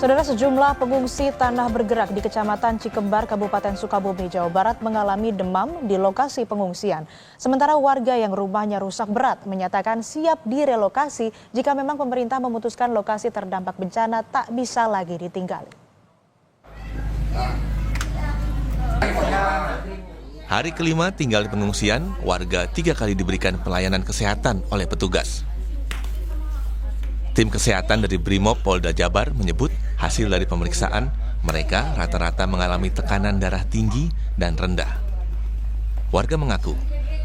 Saudara, sejumlah pengungsi tanah bergerak di Kecamatan Cikembar, Kabupaten Sukabumi, Jawa Barat mengalami demam di lokasi pengungsian. Sementara warga yang rumahnya rusak berat menyatakan siap direlokasi jika memang pemerintah memutuskan lokasi terdampak bencana tak bisa lagi ditinggali. Hari kelima tinggal di pengungsian, warga 3 kali diberikan pelayanan kesehatan oleh petugas. Tim kesehatan dari Brimob Polda Jabar menyebut hasil dari pemeriksaan mereka rata-rata mengalami tekanan darah tinggi dan rendah. Warga mengaku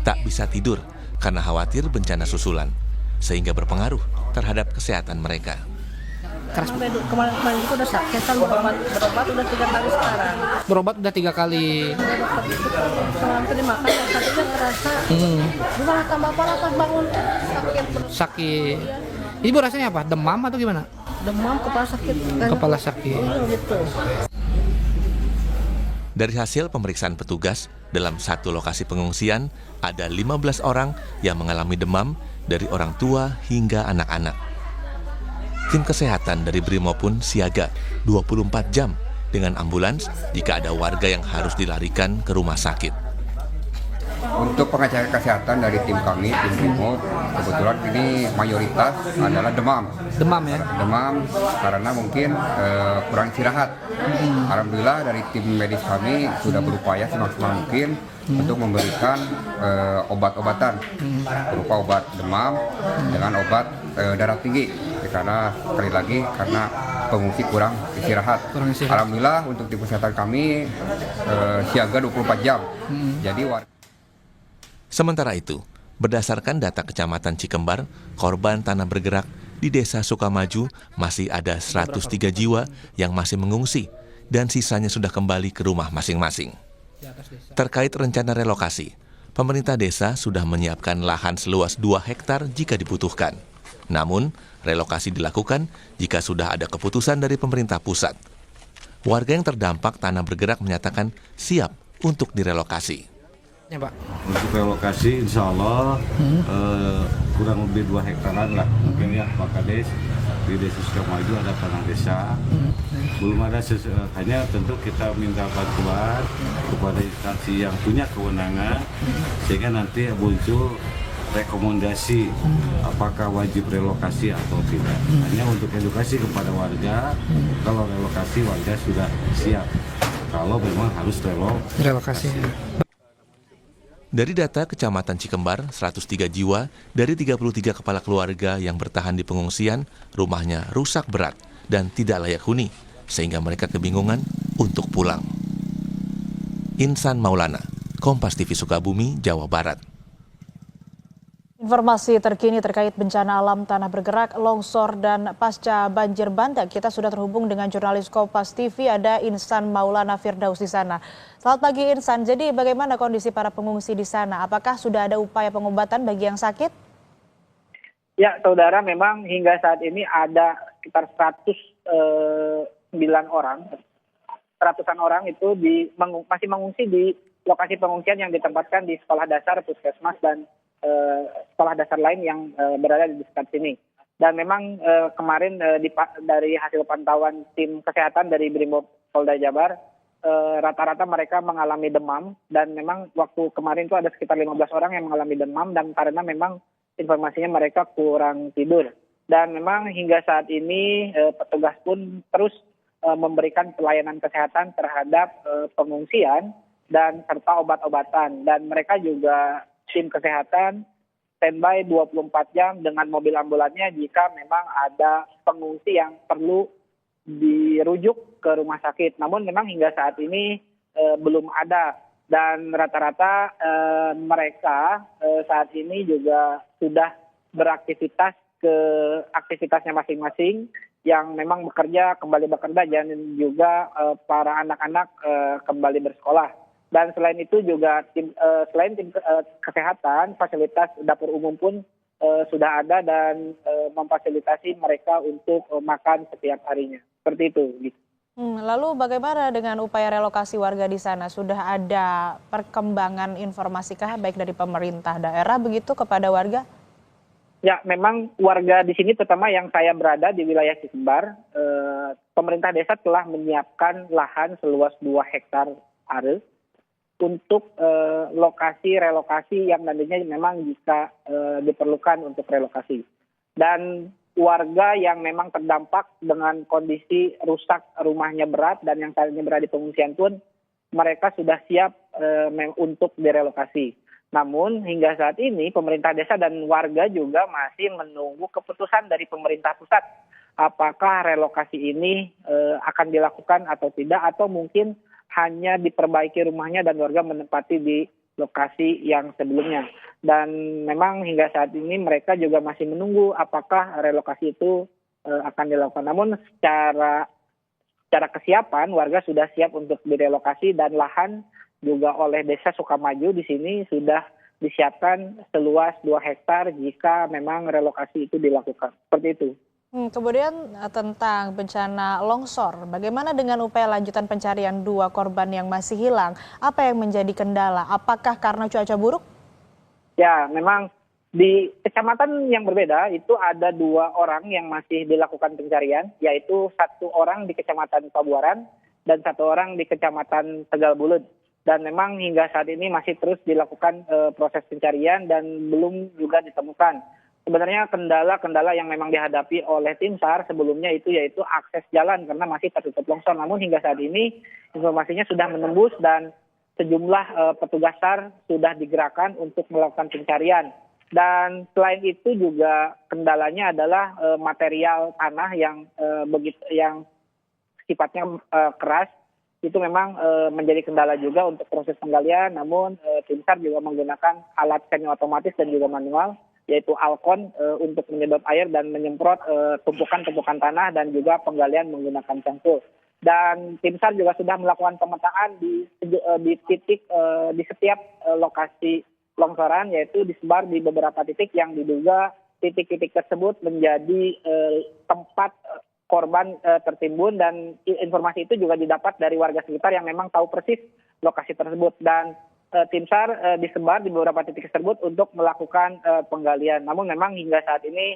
tak bisa tidur karena khawatir bencana susulan, sehingga berpengaruh terhadap kesehatan mereka. Kemarin itu udah sakit kan, berobat udah 3 kali sekarang. Berobat udah 3 kali. Sampai dimakan sakitnya kerasa. Gimana tambah apa bangun sakit. Sakit. Ibu rasanya apa? Demam atau gimana? Demam, kepala sakit. Kepala sakit. Gitu. Dari hasil pemeriksaan petugas, dalam satu lokasi pengungsian ada 15 orang yang mengalami demam dari orang tua hingga anak-anak. Tim kesehatan dari Brimob pun siaga 24 jam dengan ambulans jika ada warga yang harus dilarikan ke rumah sakit. Untuk pengecekan kesehatan dari tim kami, tim Brimob, kebetulan ini mayoritas adalah demam. Demam ya? Demam karena mungkin kurang istirahat. Alhamdulillah dari tim medis kami sudah berupaya semaksimal mungkin untuk memberikan obat-obatan berupa obat demam dengan obat darah tinggi. Karena sekali lagi karena pengungsi kurang istirahat. Alhamdulillah untuk tim kesehatan kami siaga 24 jam. Jadi Sementara itu, berdasarkan data Kecamatan Cikembar, korban tanah bergerak di Desa Sukamaju masih ada 103 jiwa yang masih mengungsi dan sisanya sudah kembali ke rumah masing-masing. Terkait rencana relokasi, pemerintah desa sudah menyiapkan lahan seluas 2 hektar jika dibutuhkan. Namun, relokasi dilakukan jika sudah ada keputusan dari pemerintah pusat. Warga yang terdampak tanah bergerak menyatakan siap untuk direlokasi. Ya, Pak. Untuk relokasi insya Allah kurang lebih 2 hektaran lah mungkin ya Pak Kades. Di Desa Sukamaju ada tanah desa, belum ada hanya tentu kita minta bantuan kepada instansi yang punya kewenangan sehingga nanti muncul rekomendasi apakah wajib relokasi atau tidak. Hanya untuk edukasi kepada warga, kalau relokasi warga sudah siap, kalau memang harus relokasi. Dari data Kecamatan Cikembar, 103 jiwa dari 33 kepala keluarga yang bertahan di pengungsian, rumahnya rusak berat dan tidak layak huni, sehingga mereka kebingungan untuk pulang. Insan Maulana, Kompas TV Sukabumi, Jawa Barat. Informasi terkini terkait bencana alam tanah bergerak, longsor, dan pasca banjir bandang. Kita sudah terhubung dengan jurnalis Kompas TV, ada Insan Maulana Firdaus di sana. Selamat pagi Insan, jadi bagaimana kondisi para pengungsi di sana? Apakah sudah ada upaya pengobatan bagi yang sakit? Ya, saudara, memang hingga saat ini ada sekitar 109 orang. Ratusan orang itu masih mengungsi di lokasi pengungsian yang ditempatkan di sekolah dasar, puskesmas, dan sekolah dasar lain yang berada di dekat sini. Dan memang kemarin dari hasil pantauan tim kesehatan dari Brimob Polda Jabar, rata-rata mereka mengalami demam, dan memang waktu kemarin itu ada sekitar 15 orang yang mengalami demam, dan karena memang informasinya mereka kurang tidur. Dan memang hingga saat ini petugas pun terus memberikan pelayanan kesehatan terhadap pengungsian dan serta obat-obatan, dan mereka juga tim kesehatan standby 24 jam dengan mobil ambulannya jika memang ada pengungsi yang perlu dirujuk ke rumah sakit. Namun memang hingga saat ini belum ada, dan rata-rata mereka saat ini juga sudah beraktivitas ke aktivitasnya masing-masing, yang memang kembali bekerja, dan juga para anak-anak kembali bersekolah. Dan selain itu juga selain tim kesehatan, fasilitas dapur umum pun sudah ada dan memfasilitasi mereka untuk makan setiap harinya. Seperti itu. Lalu bagaimana dengan upaya relokasi warga di sana? Sudah ada perkembangan informasikah baik dari pemerintah daerah begitu kepada warga? Ya, memang warga di sini, terutama yang saya berada di wilayah Cikembar, pemerintah desa telah menyiapkan lahan seluas 2 hektar are untuk lokasi relokasi yang nantinya memang jika diperlukan untuk relokasi. Dan warga yang memang terdampak dengan kondisi rusak rumahnya berat dan yang saat ini berada di pengungsian pun mereka sudah siap untuk direlokasi. Namun hingga saat ini pemerintah desa dan warga juga masih menunggu keputusan dari pemerintah pusat. Apakah relokasi ini akan dilakukan atau tidak, atau mungkin hanya diperbaiki rumahnya dan warga menempati di lokasi yang sebelumnya. Dan memang hingga saat ini mereka juga masih menunggu apakah relokasi itu akan dilakukan. Namun secara kesiapan warga sudah siap untuk direlokasi dan lahan juga oleh Desa Sukamaju di sini sudah disiapkan seluas 2 hektar jika memang relokasi itu dilakukan. Seperti itu. Kemudian tentang bencana longsor, bagaimana dengan upaya lanjutan pencarian 2 korban yang masih hilang? Apa yang menjadi kendala? Apakah karena cuaca buruk? Ya, memang di kecamatan yang berbeda itu ada 2 orang yang masih dilakukan pencarian, yaitu 1 orang di Kecamatan Pabuaran dan 1 orang di Kecamatan Tegal Bulut. Dan memang hingga saat ini masih terus dilakukan proses pencarian dan belum juga ditemukan. Sebenarnya kendala-kendala yang memang dihadapi oleh tim SAR sebelumnya itu yaitu akses jalan karena masih tertutup longsor. Namun hingga saat ini informasinya sudah menembus dan sejumlah petugas SAR sudah digerakkan untuk melakukan pencarian. Dan selain itu juga kendalanya adalah material tanah yang sifatnya keras. Itu memang menjadi kendala juga untuk proses penggalian. Namun tim SAR juga menggunakan alat semi otomatis dan juga manual, yaitu Alkon untuk menyedot air dan menyemprot tumpukan-tumpukan tanah dan juga penggalian menggunakan cangkul. Dan tim SAR juga sudah melakukan pemetaan di titik di setiap lokasi longsoran, yaitu disebar di beberapa titik yang diduga titik-titik tersebut menjadi tempat korban tertimbun, dan informasi itu juga didapat dari warga sekitar yang memang tahu persis lokasi tersebut. Dan tim SAR disebar di beberapa titik tersebut untuk melakukan penggalian. Namun memang hingga saat ini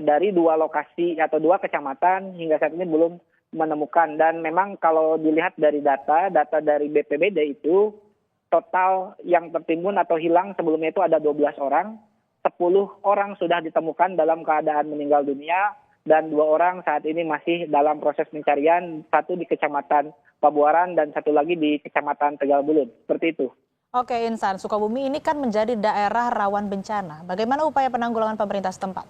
dari 2 lokasi atau 2 kecamatan hingga saat ini belum menemukan. Dan memang kalau dilihat dari data dari BPBD itu total yang tertimbun atau hilang sebelumnya itu ada 12 orang. 10 orang sudah ditemukan dalam keadaan meninggal dunia dan 2 orang saat ini masih dalam proses pencarian, 1 di Kecamatan Pabuaran dan 1 lagi di Kecamatan Tegal Bulut. Seperti itu. Oke, Insan, Sukabumi ini kan menjadi daerah rawan bencana. Bagaimana upaya penanggulangan pemerintah setempat?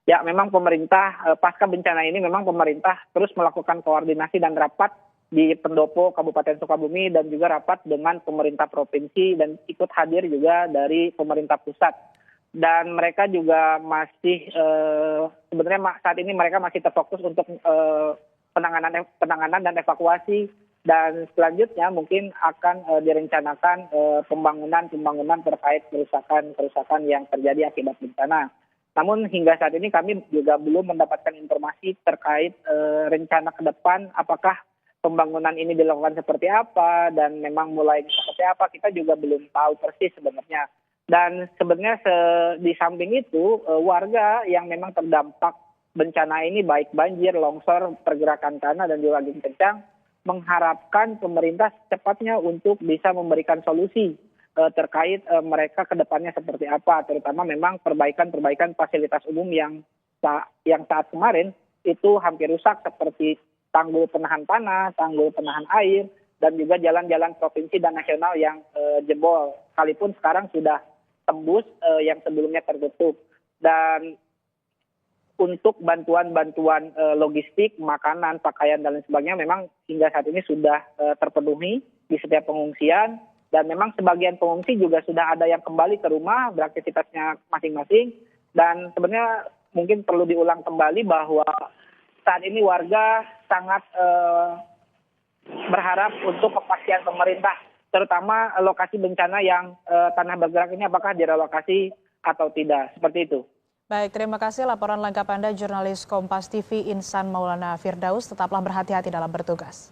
Ya, memang pemerintah pasca bencana ini memang pemerintah terus melakukan koordinasi dan rapat di Pendopo Kabupaten Sukabumi dan juga rapat dengan pemerintah provinsi dan ikut hadir juga dari pemerintah pusat. Dan mereka juga masih sebenarnya saat ini mereka masih terfokus untuk penanganan dan evakuasi. Dan selanjutnya mungkin akan direncanakan pembangunan terkait kerusakan yang terjadi akibat bencana. Namun hingga saat ini kami juga belum mendapatkan informasi terkait rencana ke depan, apakah pembangunan ini dilakukan seperti apa dan memang mulai seperti apa, kita juga belum tahu persis sebenarnya. Dan sebenarnya di samping itu warga yang memang terdampak bencana ini baik banjir, longsor, pergerakan tanah dan juga angin kencang mengharapkan pemerintah secepatnya untuk bisa memberikan solusi terkait mereka ke depannya seperti apa, terutama memang perbaikan fasilitas umum yang saat kemarin itu hampir rusak seperti tanggul penahan tanah, tanggul penahan air, dan juga jalan-jalan provinsi dan nasional yang jebol. Sekalipun sekarang sudah tembus yang sebelumnya tertutup. Dan untuk bantuan-bantuan logistik, makanan, pakaian, dan lain sebagainya memang hingga saat ini sudah terpenuhi di setiap pengungsian. Dan memang sebagian pengungsi juga sudah ada yang kembali ke rumah beraktivitasnya masing-masing. Dan sebenarnya mungkin perlu diulang kembali bahwa saat ini warga sangat berharap untuk kepastian pemerintah, terutama lokasi bencana yang tanah bergerak ini apakah direlokasi atau tidak, seperti itu. Baik, terima kasih laporan lengkap Anda jurnalis Kompas TV Insan Maulana Firdaus. Tetaplah berhati-hati dalam bertugas.